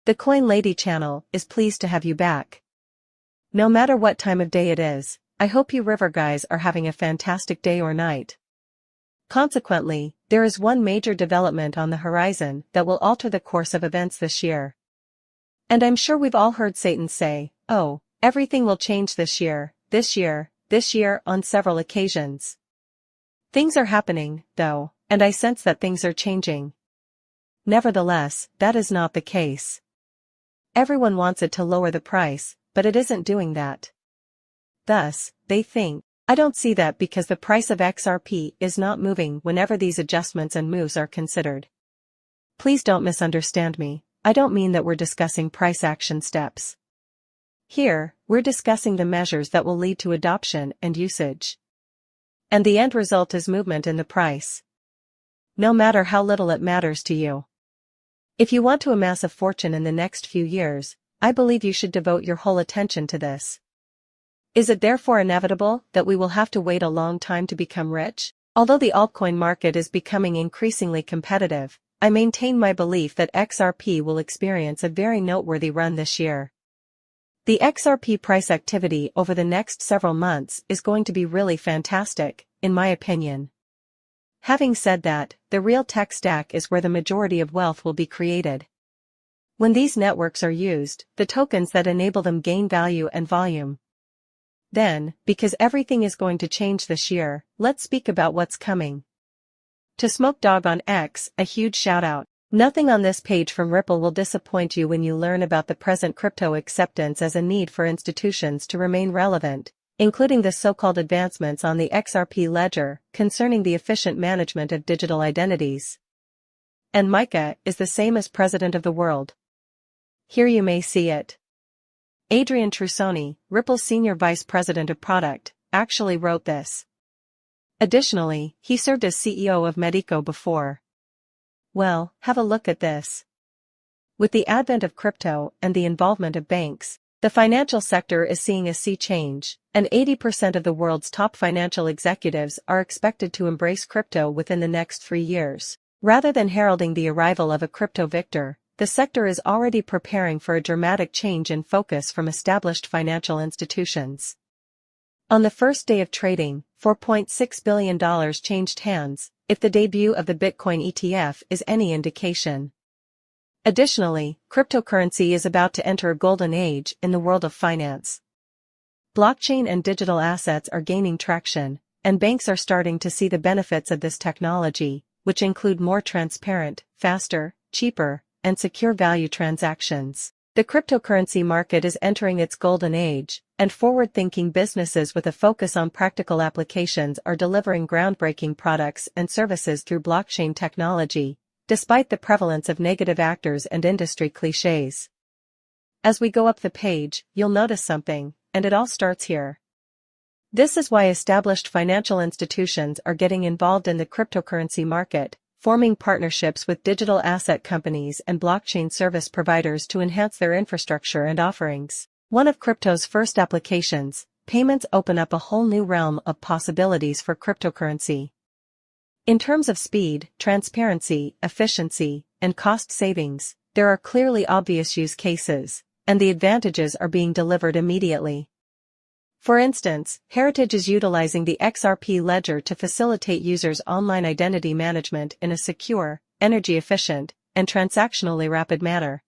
The Coin Lady channel is pleased to have you back. No matter what time of day it is, I hope you river guys are having a fantastic day or night. Consequently, there is one major development on the horizon that will alter the course of events this year. And I'm sure we've all heard Satan say, "Oh, everything will change this year, on several occasions." Things are happening, though, and I sense that things are changing. Nevertheless, that is not the case. Everyone wants it to lower the price, but it isn't doing that. Thus, they think, I don't see that because the price of XRP is not moving whenever these adjustments and moves are considered. Please don't misunderstand me, I don't mean that we're discussing price action steps. Here, we're discussing the measures that will lead to adoption and usage. And the end result is movement in the price. No matter how little it matters to you. If you want to amass a fortune in the next few years, I believe you should devote your whole attention to this. Is it therefore inevitable that we will have to wait a long time to become rich? Although the altcoin market is becoming increasingly competitive, I maintain my belief that XRP will experience a very noteworthy run this year. The XRP price activity over the next several months is going to be really fantastic, in my opinion. Having said that, the real tech stack is where the majority of wealth will be created. When these networks are used, the tokens that enable them gain value and volume. Then, because everything is going to change this year, let's speak about what's coming. To Smoke Dog on X, a huge shout out. Nothing on this page from Ripple will disappoint you when you learn about the present crypto acceptance as a need for institutions to remain relevant, including the so-called advancements on the XRP ledger concerning the efficient management of digital identities. And Micah is the same as president of the world. Here you may see it. Adrian Trussoni, Ripple's senior vice president of product, actually wrote this. Additionally, he served as CEO of Medico before. Well, have a look at this. With the advent of crypto and the involvement of banks, the financial sector is seeing a sea change, and 80% of the world's top financial executives are expected to embrace crypto within the next 3 years. Rather than heralding the arrival of a crypto victor, the sector is already preparing for a dramatic change in focus from established financial institutions. On the first day of trading, $4.6 billion changed hands, if the debut of the Bitcoin ETF is any indication. Additionally, cryptocurrency is about to enter a golden age in the world of finance. Blockchain and digital assets are gaining traction, and banks are starting to see the benefits of this technology, which include more transparent, faster, cheaper, and secure value transactions. The cryptocurrency market is entering its golden age, and forward-thinking businesses with a focus on practical applications are delivering groundbreaking products and services through blockchain technology, despite the prevalence of negative actors and industry cliches. As we go up the page, you'll notice something, and it all starts here. This is why established financial institutions are getting involved in the cryptocurrency market, forming partnerships with digital asset companies and blockchain service providers to enhance their infrastructure and offerings. One of crypto's first applications, payments open up a whole new realm of possibilities for cryptocurrency. In terms of speed, transparency, efficiency, and cost savings, there are clearly obvious use cases, and the advantages are being delivered immediately. For instance, Heritage is utilizing the XRP ledger to facilitate users' online identity management in a secure, energy-efficient, and transactionally rapid manner.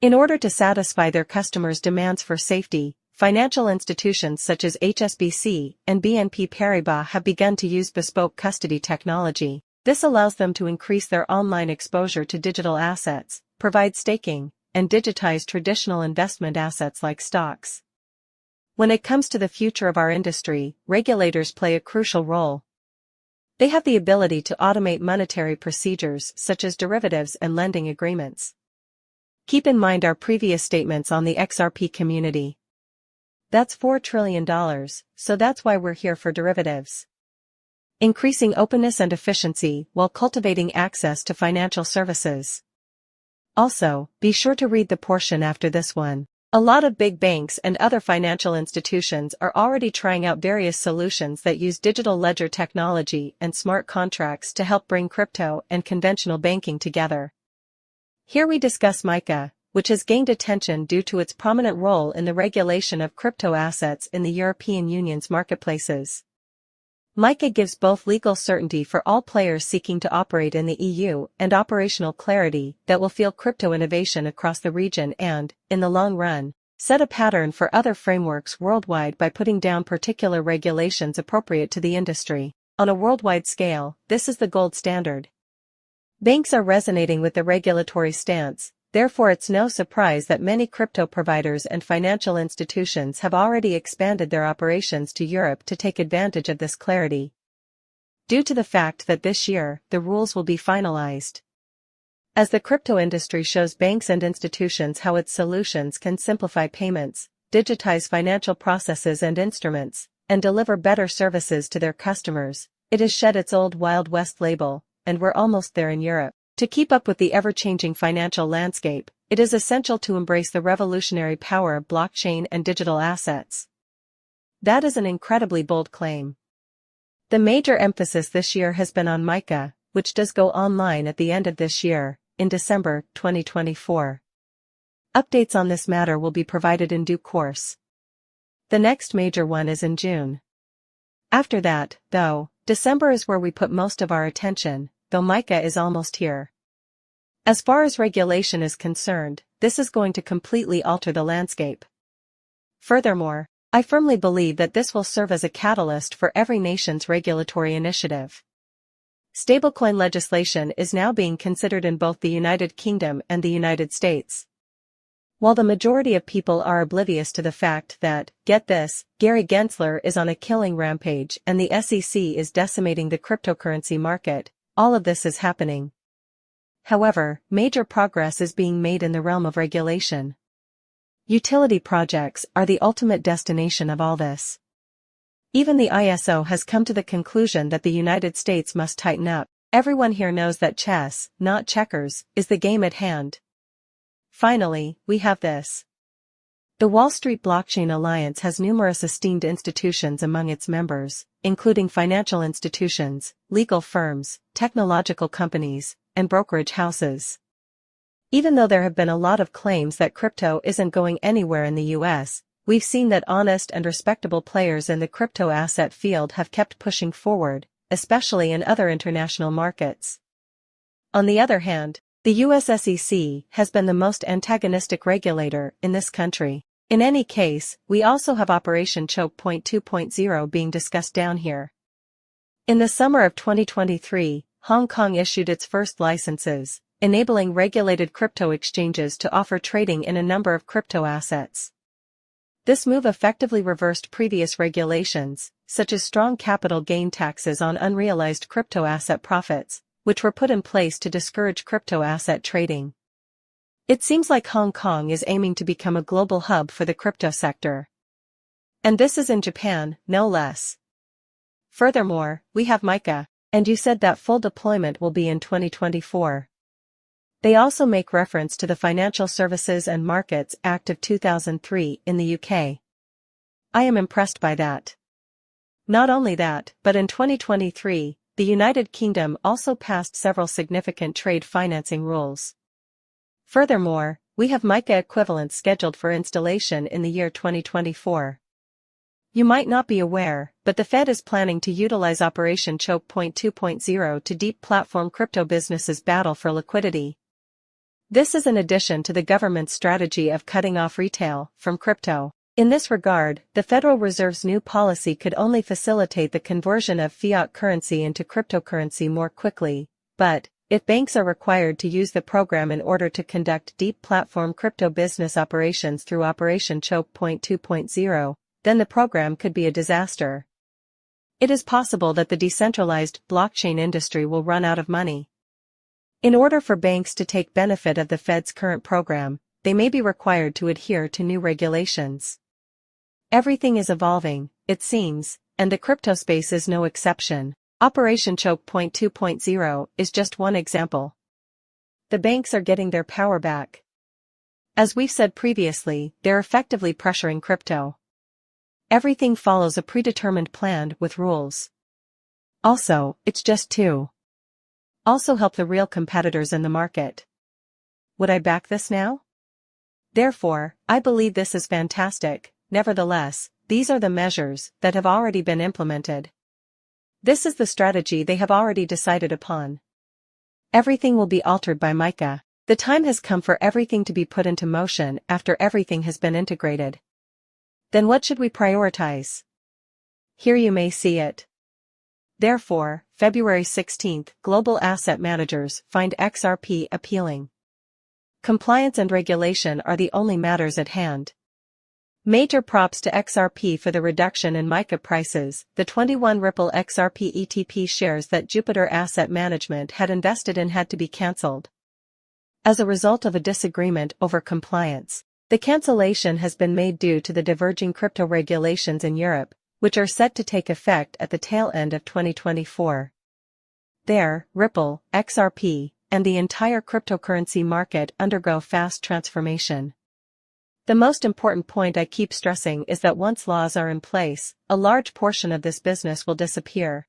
In order to satisfy their customers' demands for safety, financial institutions such as HSBC and BNP Paribas have begun to use bespoke custody technology. This allows them to increase their online exposure to digital assets, provide staking, and digitize traditional investment assets like stocks. When it comes to the future of our industry, regulators play a crucial role. They have the ability to automate monetary procedures such as derivatives and lending agreements. Keep in mind our previous statements on the XRP community. That's $4 trillion, so that's why we're here for derivatives. Increasing openness and efficiency while cultivating access to financial services. Also, be sure to read the portion after this one. A lot of big banks and other financial institutions are already trying out various solutions that use digital ledger technology and smart contracts to help bring crypto and conventional banking together. Here we discuss Mica, which has gained attention due to its prominent role in the regulation of crypto assets in the European Union's marketplaces. MiCA gives both legal certainty for all players seeking to operate in the EU and operational clarity that will fuel crypto innovation across the region and, in the long run, set a pattern for other frameworks worldwide by putting down particular regulations appropriate to the industry. On a worldwide scale, this is the gold standard. Banks are resonating with the regulatory stance, therefore it's no surprise that many crypto providers and financial institutions have already expanded their operations to Europe to take advantage of this clarity. Due to the fact that this year, the rules will be finalized. As the crypto industry shows banks and institutions how its solutions can simplify payments, digitize financial processes and instruments, and deliver better services to their customers, it has shed its old Wild West label, and we're almost there in Europe. To keep up with the ever-changing financial landscape, it is essential to embrace the revolutionary power of blockchain and digital assets. That is an incredibly bold claim. The major emphasis this year has been on MiCA, which does go online at the end of this year, in December 2024. Updates on this matter will be provided in due course. The next major one is in June. After that, though, December is where we put most of our attention, though MiCA is almost here. As far as regulation is concerned, this is going to completely alter the landscape. Furthermore, I firmly believe that this will serve as a catalyst for every nation's regulatory initiative. Stablecoin legislation is now being considered in both the United Kingdom and the United States. While the majority of people are oblivious to the fact that, get this, Gary Gensler is on a killing rampage and the SEC is decimating the cryptocurrency market, all of this is happening. However, major progress is being made in the realm of regulation. Utility projects are the ultimate destination of all this. Even the ISO has come to the conclusion that the United States must tighten up. Everyone here knows that chess, not checkers, is the game at hand. Finally, we have this. The Wall Street Blockchain Alliance has numerous esteemed institutions among its members, including financial institutions, legal firms, technological companies, and brokerage houses. Even though there have been a lot of claims that crypto isn't going anywhere in the US, we've seen that honest and respectable players in the crypto asset field have kept pushing forward, especially in other international markets. On the other hand, the US SEC has been the most antagonistic regulator in this country. In any case, we also have Operation Choke Point 2.0 being discussed down here. In the summer of 2023, Hong Kong issued its first licenses, enabling regulated crypto exchanges to offer trading in a number of crypto assets. This move effectively reversed previous regulations, such as strong capital gain taxes on unrealized crypto asset profits, which were put in place to discourage crypto asset trading. It seems like Hong Kong is aiming to become a global hub for the crypto sector. And this is in Japan, no less. Furthermore, we have MiCA, and you said that full deployment will be in 2024. They also make reference to the Financial Services and Markets Act of 2003 in the UK. I am impressed by that. Not only that, but in 2023, the United Kingdom also passed several significant trade financing rules. Furthermore, we have MiCA equivalents scheduled for installation in the year 2024. You might not be aware, but the Fed is planning to utilize Operation Choke Point 2.0 to deplatform crypto businesses' battle for liquidity. This is in addition to the government's strategy of cutting off retail from crypto. In this regard, the Federal Reserve's new policy could only facilitate the conversion of fiat currency into cryptocurrency more quickly, but, if banks are required to use the program in order to conduct deep platform crypto business operations through Operation Choke Point 2.0, then the program could be a disaster. It is possible that the decentralized blockchain industry will run out of money. In order for banks to take benefit of the Fed's current program, they may be required to adhere to new regulations. Everything is evolving, it seems, and the crypto space is no exception. Operation Choke Point 2.0 is just one example. The banks are getting their power back. As we've said previously, they're effectively pressuring crypto. Everything follows a predetermined plan with rules. Also, it's just to also help the real competitors in the market. Would I back this now? Therefore, I believe this is fantastic. Nevertheless, these are the measures that have already been implemented. This is the strategy they have already decided upon. Everything will be altered by Mica. The time has come for everything to be put into motion after everything has been integrated. Then what should we prioritize? Here you may see it. Therefore, February 16, global asset managers find XRP appealing. Compliance and regulation are the only matters at hand. Major props to XRP for the reduction in Mica prices. The 21 Ripple XRP ETP shares that Jupiter Asset Management had invested in had to be cancelled. As a result of a disagreement over compliance, the cancellation has been made due to the diverging crypto regulations in Europe, which are set to take effect at the tail end of 2024. There, Ripple, XRP, and the entire cryptocurrency market undergo fast transformation. The most important point I keep stressing is that once laws are in place, a large portion of this business will disappear.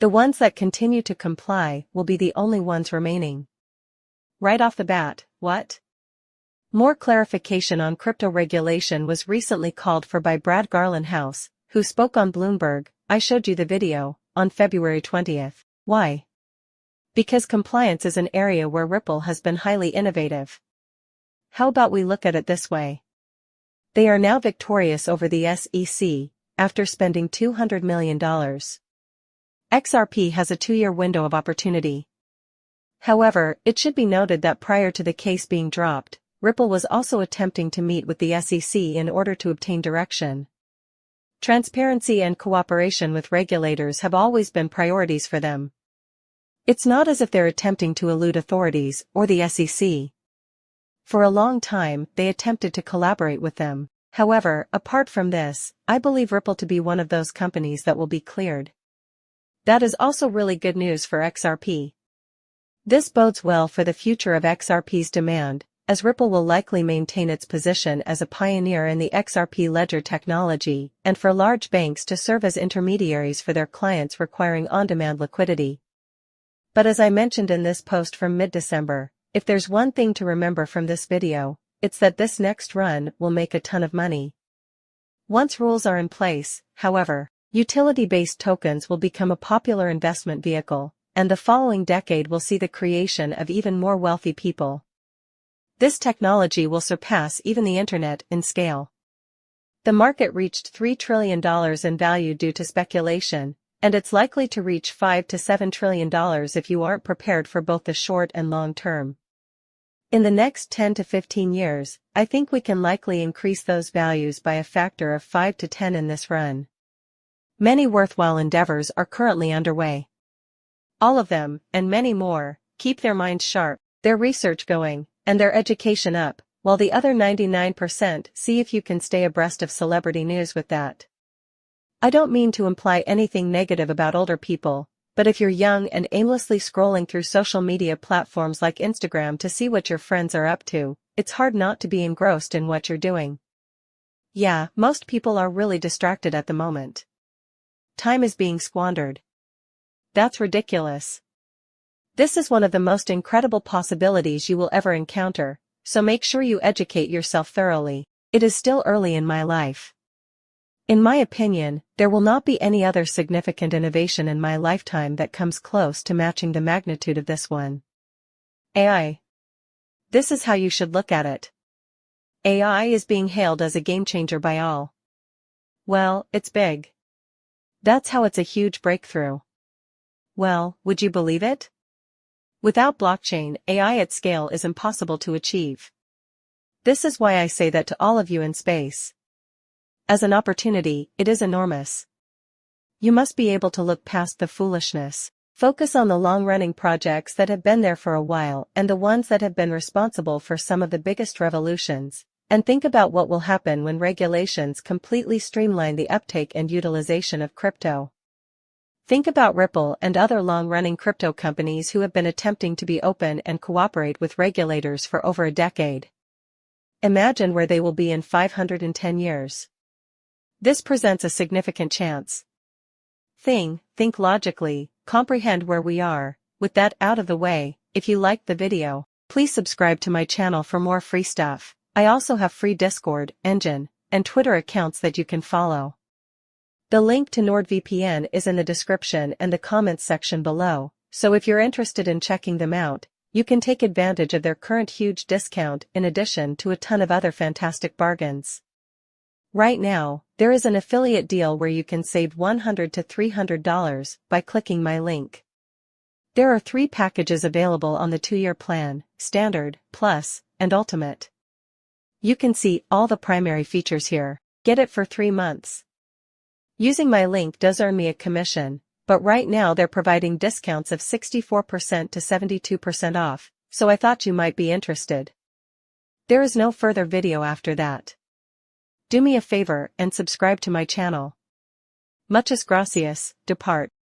The ones that continue to comply will be the only ones remaining. Right off the bat, what? More clarification on crypto regulation was recently called for by Brad Garlinghouse, who spoke on Bloomberg. I showed you the video, on February 20th. Why? Because compliance is an area where Ripple has been highly innovative. How about we look at it this way? They are now victorious over the SEC, after spending $200 million. XRP has a 2-year window of opportunity. However, it should be noted that prior to the case being dropped, Ripple was also attempting to meet with the SEC in order to obtain direction. Transparency and cooperation with regulators have always been priorities for them. It's not as if they're attempting to elude authorities or the SEC. For a long time, they attempted to collaborate with them. However, apart from this, I believe Ripple to be one of those companies that will be cleared. That is also really good news for XRP. This bodes well for the future of XRP's demand, as Ripple will likely maintain its position as a pioneer in the XRP ledger technology, and for large banks to serve as intermediaries for their clients requiring on-demand liquidity. But as I mentioned in this post from mid-December, if there's one thing to remember from this video, it's that this next run will make a ton of money. Once rules are in place, however, utility-based tokens will become a popular investment vehicle, and the following decade will see the creation of even more wealthy people. This technology will surpass even the internet in scale. The market reached $3 trillion in value due to speculation, and it's likely to reach $5 to $7 trillion if you aren't prepared for both the short and long term. In the next 10 to 15 years, I think we can likely increase those values by a factor of 5 to 10 in this run. Many worthwhile endeavors are currently underway. All of them, and many more, keep their minds sharp, their research going, and their education up, while the other 99% see if you can stay abreast of celebrity news with that. I don't mean to imply anything negative about older people, but if you're young and aimlessly scrolling through social media platforms like Instagram to see what your friends are up to, it's hard not to be engrossed in what you're doing. Yeah, most people are really distracted at the moment. Time is being squandered. That's ridiculous. This is one of the most incredible possibilities you will ever encounter, so make sure you educate yourself thoroughly. It is still early in my life. In my opinion, there will not be any other significant innovation in my lifetime that comes close to matching the magnitude of this one. AI. This is how you should look at it. AI is being hailed as a game-changer by all. Well, it's big. That's how it's a huge breakthrough. Well, would you believe it? Without blockchain, AI at scale is impossible to achieve. This is why I say that to all of you in space. As an opportunity, it is enormous. You must be able to look past the foolishness, focus on the long-running projects that have been there for a while and the ones that have been responsible for some of the biggest revolutions, and think about what will happen when regulations completely streamline the uptake and utilization of crypto. Think about Ripple and other long-running crypto companies who have been attempting to be open and cooperate with regulators for over a decade. Imagine where they will be in 510 years. This presents a significant chance. Think logically, comprehend where we are. With that out of the way, if you liked the video, please subscribe to my channel for more free stuff. I also have free Discord, Engine, and Twitter accounts that you can follow. The link to NordVPN is in the description and the comments section below, so if you're interested in checking them out, you can take advantage of their current huge discount in addition to a ton of other fantastic bargains. Right now, there is an affiliate deal where you can save $100 to $300 by clicking my link. There are 3 packages available on the 2-year plan, Standard, Plus, and Ultimate. You can see all the primary features here. Get it for 3 months. Using my link does earn me a commission, but right now they're providing discounts of 64% to 72% off, so I thought you might be interested. There is no further video after that. Do me a favor and subscribe to my channel. Muchas gracias, depart.